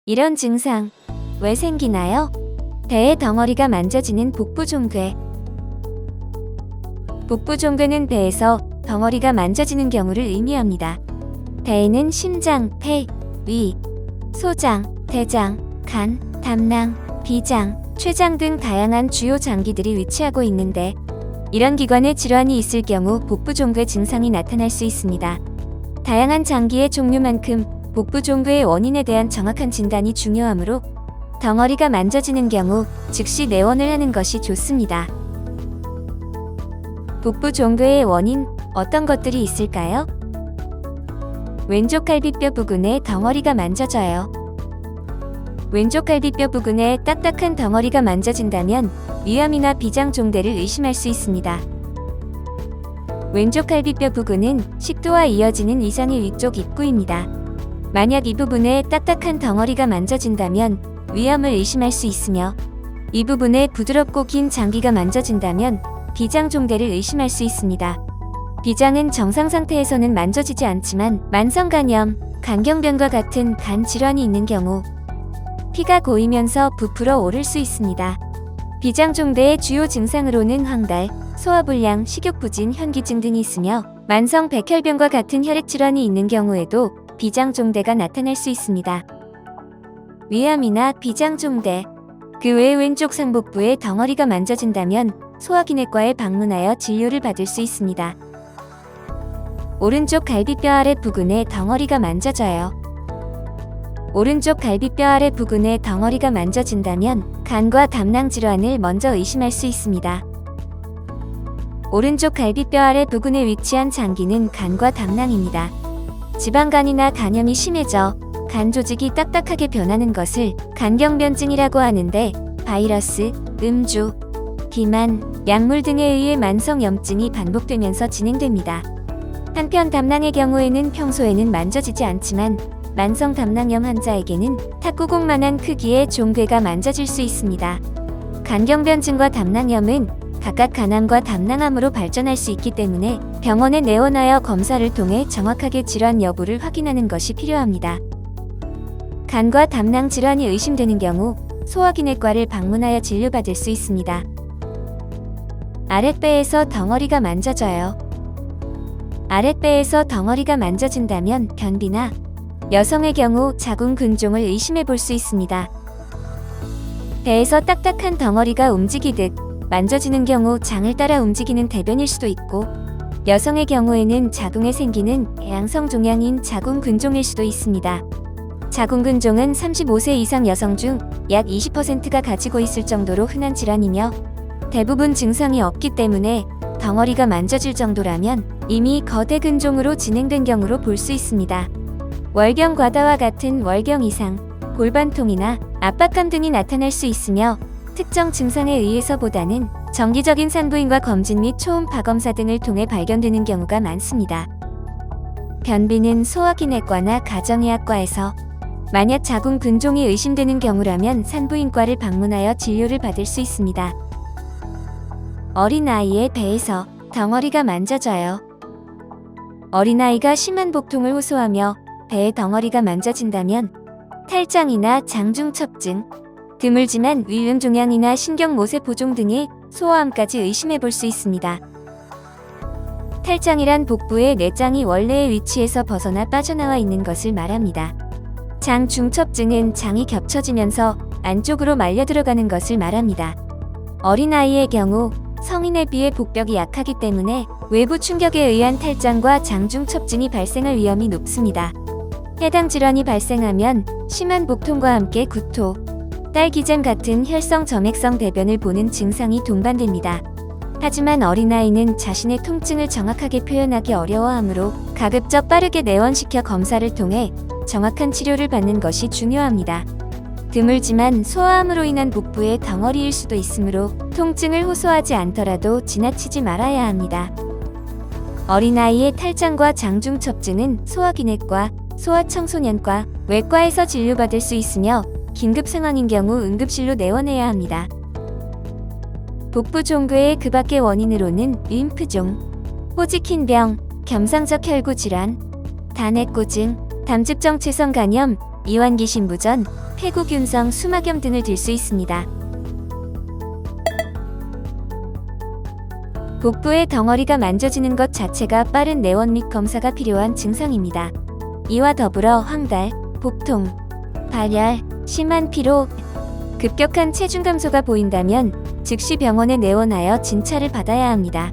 이런 증상 왜 생기나요? 배의 덩어리가 만져지는 복부종괴. 복부종괴는 배에서 덩어리가 만져지는 경우를 의미합니다. 배에는 심장, 폐, 위, 소장, 대장, 간, 담낭, 비장, 췌장 등 다양한 주요 장기들이 위치하고 있는데 이런 기관에 질환이 있을 경우 복부종괴 증상이 나타날 수 있습니다. 다양한 장기의 종류만큼 복부종괴의 원인에 대한 정확한 진단이 중요하므로 덩어리가 만져지는 경우 즉시 내원을 하는 것이 좋습니다. 복부종괴의 원인 어떤 것들이 있을까요? 왼쪽 갈비뼈 부근에 덩어리가 만져져요. 왼쪽 갈비뼈 부근에 딱딱한 덩어리가 만져진다면 위암이나 비장종괴를 의심할 수 있습니다. 왼쪽 갈비뼈 부근은 식도와 이어지는 위장의 위쪽 입구입니다. 만약 이 부분에 딱딱한 덩어리가 만져진다면 위암을 의심할 수 있으며 이 부분에 부드럽고 긴 장기가 만져진다면 비장종괴를 의심할 수 있습니다. 비장은 정상 상태에서는 만져지지 않지만 만성간염, 간경변과 같은 간 질환이 있는 경우 피가 고이면서 부풀어 오를 수 있습니다. 비장종괴의 주요 증상으로는 황달, 소화불량, 식욕부진, 현기증 등이 있으며 만성 백혈병과 같은 혈액 질환이 있는 경우에도 비장종괴가 나타날 수 있습니다. 위암이나 비장종괴, 그 외 왼쪽 상복부에 덩어리가 만져진다면 소화기내과에 방문하여 진료를 받을 수 있습니다. 오른쪽 갈비뼈 아래 부근에 덩어리가 만져져요. 오른쪽 갈비뼈 아래 부근에 덩어리가 만져진다면 간과 담낭 질환을 먼저 의심할 수 있습니다. 오른쪽 갈비뼈 아래 부근에 위치한 장기는 간과 담낭입니다. 지방간이나 간염이 심해져 간 조직이 딱딱하게 변하는 것을 간경변증이라고 하는데 바이러스, 음주, 비만, 약물 등에 의해 만성염증이 반복되면서 진행됩니다. 한편 담낭의 경우에는 평소에는 만져지지 않지만 만성 담낭염 환자에게는 탁구공만한 크기의 종괴가 만져질 수 있습니다. 간경변증과 담낭염은 각각 간암과 담낭암으로 발전할 수 있기 때문에 병원에 내원하여 검사를 통해 정확하게 질환 여부를 확인하는 것이 필요합니다. 간과 담낭 질환이 의심되는 경우 소화기내과를 방문하여 진료받을 수 있습니다. 아랫배에서 덩어리가 만져져요. 아랫배에서 덩어리가 만져진다면 변비나 여성의 경우 자궁근종을 의심해 볼 수 있습니다. 배에서 딱딱한 덩어리가 움직이듯 만져지는 경우 장을 따라 움직이는 대변일 수도 있고 여성의 경우에는 자궁에 생기는 양성 종양인 자궁근종일 수도 있습니다. 자궁근종은 35세 이상 여성 중 약 20%가 가지고 있을 정도로 흔한 질환이며 대부분 증상이 없기 때문에 덩어리가 만져질 정도라면 이미 거대 근종으로 진행된 경우로 볼 수 있습니다. 월경 과다와 같은 월경 이상, 골반통이나 압박감 등이 나타날 수 있으며 특정 증상에 의해서보다는 정기적인 산부인과 검진 및 초음파 검사 등을 통해 발견되는 경우가 많습니다. 변비는 소화기내과나 가정의학과에서 만약 자궁 근종이 의심되는 경우라면 산부인과를 방문하여 진료를 받을 수 있습니다. 어린아이의 배에서 덩어리가 만져져요. 어린아이가 심한 복통을 호소하며 배에 덩어리가 만져진다면 탈장이나 장중첩증, 드물지만 위궤종양이나 신경모세포종 등의 소아암까지 의심해 볼 수 있습니다. 탈장이란 복부의 내장이 원래의 위치에서 벗어나 빠져나와 있는 것을 말합니다. 장중첩증은 장이 겹쳐지면서 안쪽으로 말려 들어가는 것을 말합니다. 어린아이의 경우 성인에 비해 복벽이 약하기 때문에 외부 충격에 의한 탈장과 장중첩증이 발생할 위험이 높습니다. 해당 질환이 발생하면 심한 복통과 함께 구토, 딸기잼 같은 혈성 점액성 대변을 보는 증상이 동반됩니다. 하지만 어린아이는 자신의 통증을 정확하게 표현하기 어려워하므로 가급적 빠르게 내원시켜 검사를 통해 정확한 치료를 받는 것이 중요합니다. 드물지만 소아암으로 인한 복부의 덩어리일 수도 있으므로 통증을 호소하지 않더라도 지나치지 말아야 합니다. 어린아이의 탈장과 장중첩증은 소화기내과, 소아청소년과, 외과에서 진료받을 수 있으며 긴급 상황인 경우 응급실로 내원해야 합니다. 복부종괴의 그 밖의 원인으로는 림프종, 호지킨병, 겸상적 혈구질환, 단핵고증, 담즙정 체성간염, 이완기 신부전, 폐구균성, 수막염 등을 들 수 있습니다. 복부의 덩어리가 만져지는 것 자체가 빠른 내원 및 검사가 필요한 증상입니다. 이와 더불어 황달, 복통, 발열, 심한 피로, 급격한 체중 감소가 보인다면 즉시 병원에 내원하여 진찰을 받아야 합니다.